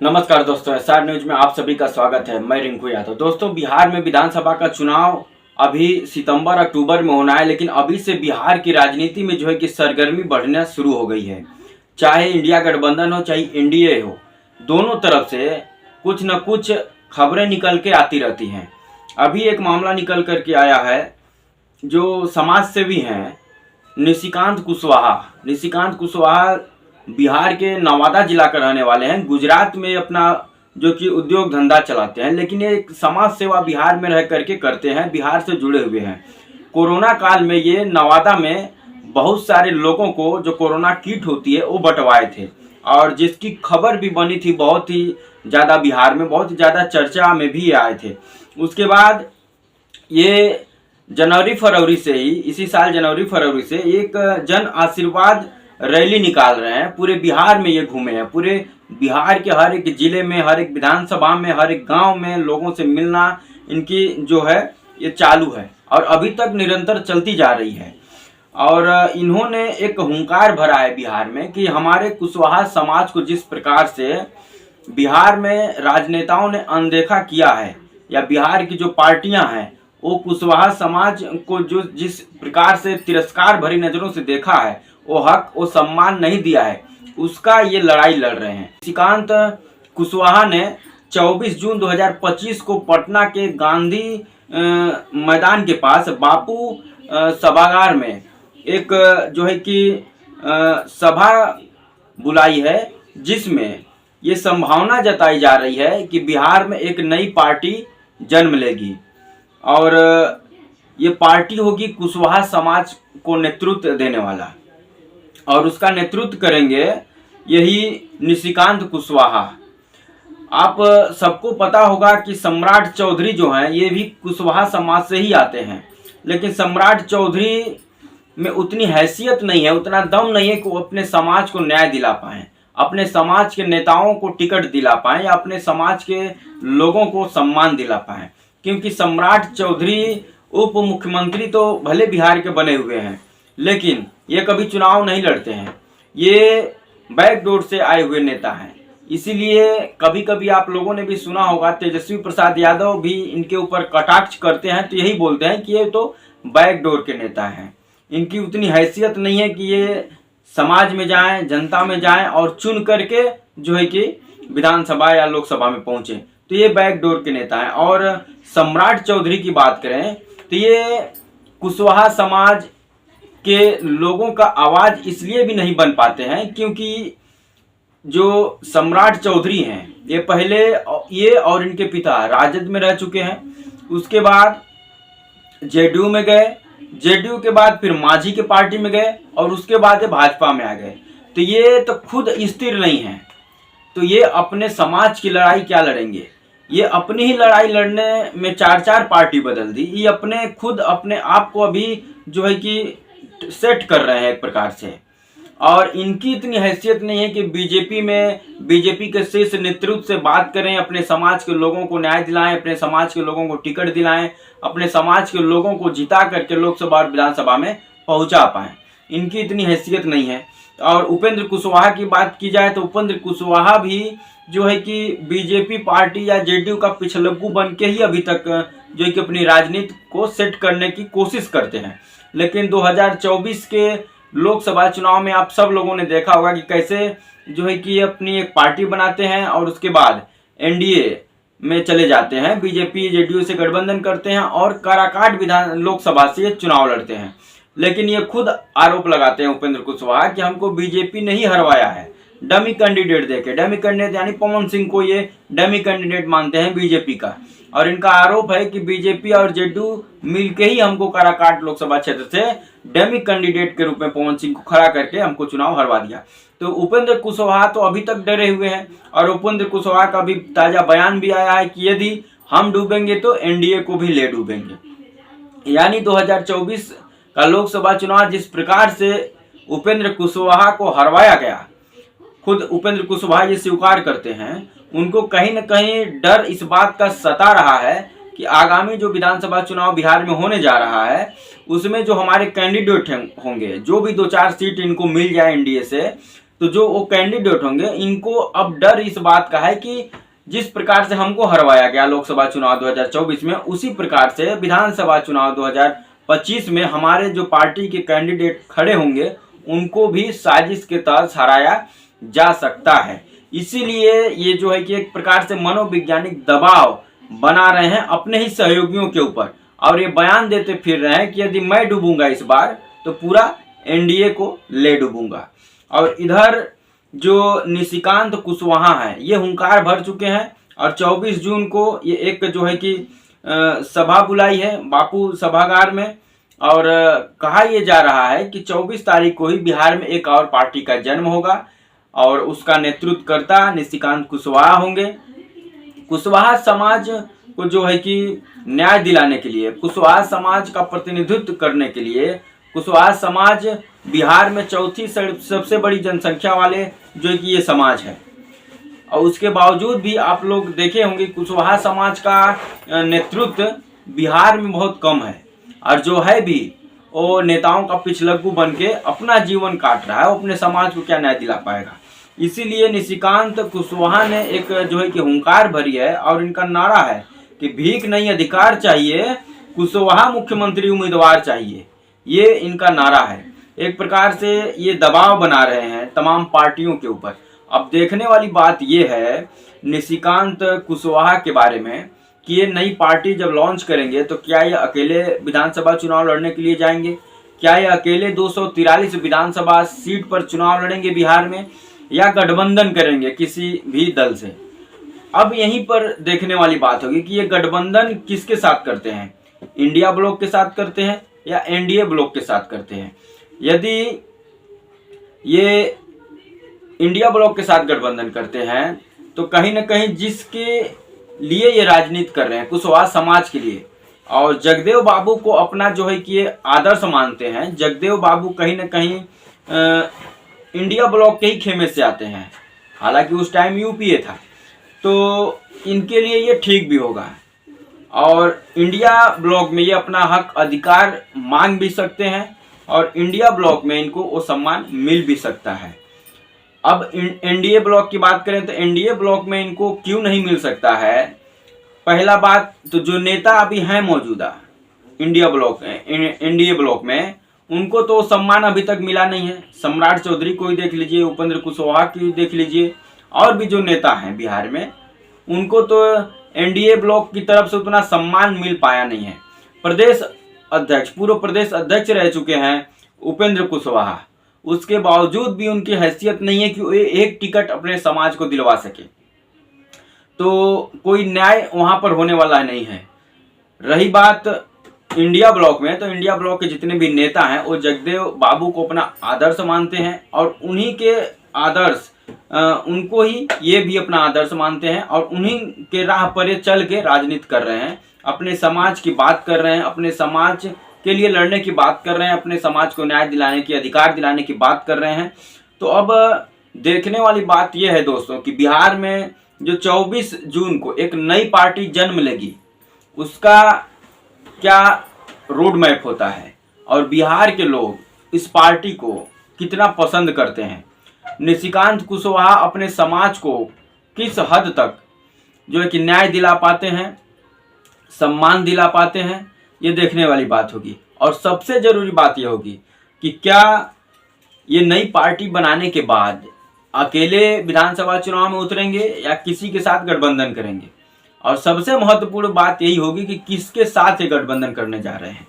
नमस्कार दोस्तों, SR news में आप सभी का स्वागत है। मैं रिंकू यादव। दोस्तों, बिहार में विधानसभा का चुनाव अभी सितंबर अक्टूबर में होना है, लेकिन अभी से बिहार की राजनीति में जो है कि सरगर्मी बढ़ना शुरू हो गई है। चाहे इंडिया गठबंधन हो चाहे एनडीए हो, दोनों तरफ से कुछ न कुछ खबरें निकल के आती रहती हैं। अभी एक मामला निकल करके आया है, जो समाज सेवी हैं निशिकांत कुशवाहा बिहार के नवादा जिला का रहने वाले हैं। गुजरात में अपना जो कि उद्योग धंधा चलाते हैं, लेकिन ये एक समाज सेवा बिहार में रह करके करते हैं, बिहार से जुड़े हुए हैं। कोरोना काल में ये नवादा में बहुत सारे लोगों को जो कोरोना किट होती है वो बंटवाए थे, और जिसकी खबर भी बनी थी बहुत ही ज़्यादा, बिहार में बहुत ज़्यादा चर्चा में भी आए थे। उसके बाद ये जनवरी फरवरी से ही, इसी साल जनवरी फरवरी से एक जन आशीर्वाद रैली निकाल रहे हैं। पूरे बिहार में ये घूमे हैं, पूरे बिहार के हर एक जिले में, हर एक विधानसभा में, हर एक गांव में लोगों से मिलना इनकी जो है ये चालू है और अभी तक निरंतर चलती जा रही है। और इन्होंने एक हुंकार भरा है बिहार में कि हमारे कुशवाहा समाज को जिस प्रकार से बिहार में राजनेताओं ने अनदेखा किया है, या बिहार की जो पार्टियां हैं वो कुशवाहा समाज को जो जिस प्रकार से तिरस्कार भरी नज़रों से देखा है, वो हक वो सम्मान नहीं दिया है, उसका ये लड़ाई लड़ रहे हैं। निशिकांत कुशवाहा ने 24 जून 2025 को पटना के गांधी मैदान के पास बापू सभागार में एक जो है कि सभा बुलाई है, जिसमें ये संभावना जताई जा रही है कि बिहार में एक नई पार्टी जन्म लेगी, और ये पार्टी होगी कुशवाहा समाज को नेतृत्व देने वाला, और उसका नेतृत्व करेंगे यही निशिकांत कुशवाहा। आप सबको पता होगा कि सम्राट चौधरी जो हैं ये भी कुशवाहा समाज से ही आते हैं, लेकिन सम्राट चौधरी में उतनी हैसियत नहीं है, उतना दम नहीं है कि वो अपने समाज को न्याय दिला पाएँ, अपने समाज के नेताओं को टिकट दिला पाएँ, या अपने समाज के लोगों को सम्मान दिला पाएँ। क्योंकि सम्राट चौधरी उप मुख्यमंत्री तो भले बिहार के बने हुए हैं, लेकिन ये कभी चुनाव नहीं लड़ते हैं, ये बैकडोर से आए हुए नेता हैं। इसीलिए कभी कभी आप लोगों ने भी सुना होगा, तेजस्वी प्रसाद यादव भी इनके ऊपर कटाक्ष करते हैं, तो यही बोलते हैं कि ये तो बैकडोर के नेता हैं, इनकी उतनी हैसियत नहीं है कि ये समाज में जाएं, जनता में जाएं और चुन करके जो है कि विधानसभा या लोकसभा में पहुंचे, तो ये बैकडोर के नेता हैं। और सम्राट चौधरी की बात करें तो ये कुशवाहा समाज के लोगों का आवाज़ इसलिए भी नहीं बन पाते हैं क्योंकि जो सम्राट चौधरी हैं ये पहले ये और इनके पिता राजद में रह चुके हैं, उसके बाद जेडीयू में गए, जेडीयू के बाद फिर मांझी के पार्टी में गए, और उसके बाद ये भाजपा में आ गए। तो ये तो खुद स्थिर नहीं है, तो ये अपने समाज की लड़ाई क्या लड़ेंगे? ये अपनी ही लड़ाई लड़ने में चार चार पार्टी बदल दी। ये अपने आप को अभी जो है कि सेट कर रहे हैं एक प्रकार से, और इनकी इतनी हैसियत नहीं है कि बीजेपी के शीर्ष नेतृत्व से बात करें, अपने समाज के लोगों को न्याय दिलाएं, अपने समाज के लोगों को टिकट दिलाएं, अपने समाज के लोगों को जिता करके लोकसभा और विधानसभा में पहुंचा पाएं। इनकी इतनी हैसियत नहीं है। और उपेंद्र कुशवाहा की बात की जाए तो उपेंद्र कुशवाहा भी जो है कि बीजेपी पार्टी या जेडीयू का पिछलग्गू बन के ही अभी तक जो है कि अपनी राजनीति को सेट करने की कोशिश करते हैं। लेकिन 2024 के लोकसभा चुनाव में आप सब लोगों ने देखा होगा कि कैसे जो है कि अपनी एक पार्टी बनाते हैं और उसके बाद एनडीए में चले जाते हैं, बीजेपी जेडीयू से गठबंधन करते हैं और काराकाट विधान लोकसभा से चुनाव लड़ते हैं। लेकिन ये खुद आरोप लगाते हैं उपेंद्र कुशवाहा कि हमको बीजेपी नहीं हरवाया है, डमी कैंडिडेट देके, डमी कैंडिडेट यानी पवन सिंह को ये डमी कैंडिडेट मानते हैं बीजेपी का, और इनका आरोप है कि बीजेपी और जेडीयू मिलके ही हमको काराकाट लोकसभा क्षेत्र से डमी कैंडिडेट के रूप में पवन सिंह को खड़ा करके हमको चुनाव हरवा दिया। तो उपेंद्र कुशवाहा तो अभी तक डरे हुए हैं, और उपेंद्र कुशवाहा का भी ताजा बयान भी आया है कि यदि हम डूबेंगे तो एनडीए को भी ले डूबेंगे। यानी 2024 का लोकसभा चुनाव जिस प्रकार से उपेंद्र कुशवाहा को हरवाया गया, खुद उपेंद्र कुशवाहा ये स्वीकार करते हैं, उनको कहीं न कहीं डर इस बात का सता रहा है कि आगामी जो विधानसभा चुनाव बिहार में होने जा रहा है उसमें जो हमारे कैंडिडेट होंगे, जो भी 2-4 सीट इनको मिल जाए एनडीए से, तो जो वो कैंडिडेट होंगे इनको अब डर इस बात का है कि जिस प्रकार से हमको हरवाया गया लोकसभा चुनाव 2024 में, उसी प्रकार से विधानसभा चुनाव 2025 में हमारे जो पार्टी के कैंडिडेट खड़े होंगे उनको भी साजिश के तहत हराया जा सकता है। इसीलिए ये जो है कि एक प्रकार से मनोवैज्ञानिक दबाव बना रहे हैं अपने ही सहयोगियों के ऊपर, और ये बयान देते फिर रहे हैं कि यदि मैं डूबूंगा इस बार तो पूरा एनडीए को ले डूबूंगा। और इधर जो निशिकांत कुशवाहा है ये हुंकार भर चुके हैं और 24 जून को ये एक जो है कि सभा बुलाई है बापू सभागार में, और कहा यह जा रहा है कि 24 तारीख को ही बिहार में एक और पार्टी का जन्म होगा और उसका नेतृत्वकर्ता निशिकांत कुशवाहा होंगे। कुशवाहा समाज को जो है कि न्याय दिलाने के लिए, कुशवाहा समाज का प्रतिनिधित्व करने के लिए, कुशवाहा समाज बिहार में चौथी सबसे बड़ी जनसंख्या वाले जो है कि ये समाज है, और उसके बावजूद भी आप लोग देखे होंगे कुशवाहा समाज का नेतृत्व बिहार में बहुत कम है, और जो है भी वो नेताओं का पिछलग्गू बन के अपना जीवन काट रहा है, वो अपने समाज को क्या न्याय दिला पाएगा। इसीलिए निशिकांत कुशवाहा ने एक जो है कि हुंकार भरी है और इनका नारा है कि भीख नहीं अधिकार चाहिए, कुशवाहा मुख्यमंत्री उम्मीदवार चाहिए, ये इनका नारा है। एक प्रकार से ये दबाव बना रहे हैं तमाम पार्टियों के ऊपर। अब देखने वाली बात ये है निशिकांत कुशवाहा के बारे में कि ये नई पार्टी जब लॉन्च करेंगे तो क्या ये अकेले विधानसभा चुनाव लड़ने के लिए जाएंगे, क्या ये अकेले 243 विधानसभा सीट पर चुनाव लड़ेंगे बिहार में, या गठबंधन करेंगे किसी भी दल से। अब यहीं पर देखने वाली बात होगी कि ये गठबंधन किसके साथ करते हैं, इंडिया ब्लॉक के साथ करते हैं या एनडीए ब्लॉक के साथ करते हैं। यदि ये इंडिया ब्लॉक के साथ गठबंधन करते हैं तो कहीं ना कहीं जिसके लिए ये राजनीति कर रहे हैं कुशवाहा समाज के लिए, और जगदेव बाबू को अपना जो है कि ये आदर्श मानते हैं, जगदेव बाबू कहीं ना कहीं इंडिया ब्लॉक के ही खेमे से आते हैं, हालांकि उस टाइम यूपीए था, तो इनके लिए ये ठीक भी होगा और इंडिया ब्लॉक में ये अपना हक अधिकार मांग भी सकते हैं और इंडिया ब्लॉक में इनको वो सम्मान मिल भी सकता है। अब एनडीए ब्लॉक की बात करें तो एनडीए ब्लॉक में इनको क्यों नहीं मिल सकता है। पहला बात तो जो नेता अभी हैं मौजूदा एनडीए ब्लॉक में उनको तो सम्मान अभी तक मिला नहीं है। सम्राट चौधरी को ही देख लीजिए, उपेंद्र कुशवाहा की देख लीजिए, और भी जो नेता हैं बिहार में उनको तो एनडीए ब्लॉक की तरफ से उतना सम्मान मिल पाया नहीं है। प्रदेश अध्यक्ष, पूर्व प्रदेश अध्यक्ष रह चुके हैं उपेंद्र कुशवाहा, उसके बावजूद भी उनकी हैसियत नहीं है कि वो एक टिकट अपने समाज को दिलवा सके, तो कोई न्याय वहां पर होने वाला नहीं है। रही बात इंडिया ब्लॉक में, तो इंडिया ब्लॉक के जितने भी नेता हैं वो जगदेव बाबू को अपना आदर्श मानते हैं और उन्हीं के आदर्श उनको ही ये भी अपना आदर्श मानते हैं और उन्हीं के राह पर ये चल के राजनीति कर रहे हैं, अपने समाज की बात कर रहे हैं, अपने समाज के लिए लड़ने की बात कर रहे हैं, अपने समाज को न्याय दिलाने की, अधिकार दिलाने की बात कर रहे हैं। तो अब देखने वाली बात यह है दोस्तों कि बिहार में जो 24 जून को एक नई पार्टी जन्म लेगी उसका क्या रोड मैप होता है और बिहार के लोग इस पार्टी को कितना पसंद करते हैं, निशिकांत कुशवाहा अपने समाज को किस हद तक जो है कि न्याय दिला पाते हैं, सम्मान दिला पाते हैं, ये देखने वाली बात होगी। और सबसे जरूरी बात यह होगी कि क्या ये नई पार्टी बनाने के बाद अकेले विधानसभा चुनाव में उतरेंगे या किसी के साथ गठबंधन करेंगे, और सबसे महत्वपूर्ण बात यही होगी कि किसके साथ ये गठबंधन करने जा रहे हैं।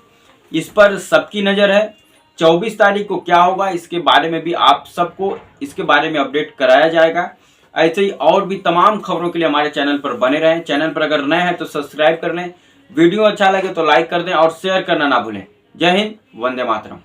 इस पर सबकी नज़र है। 24 तारीख को क्या होगा इसके बारे में भी आप सबको इसके बारे में अपडेट कराया जाएगा। ऐसे ही और भी तमाम खबरों के लिए हमारे चैनल पर बने रहें। चैनल पर अगर नए हैं तो सब्सक्राइब कर लें, वीडियो अच्छा लगे तो लाइक कर दें और शेयर करना ना भूलें। जय हिंद, वंदे मातरम।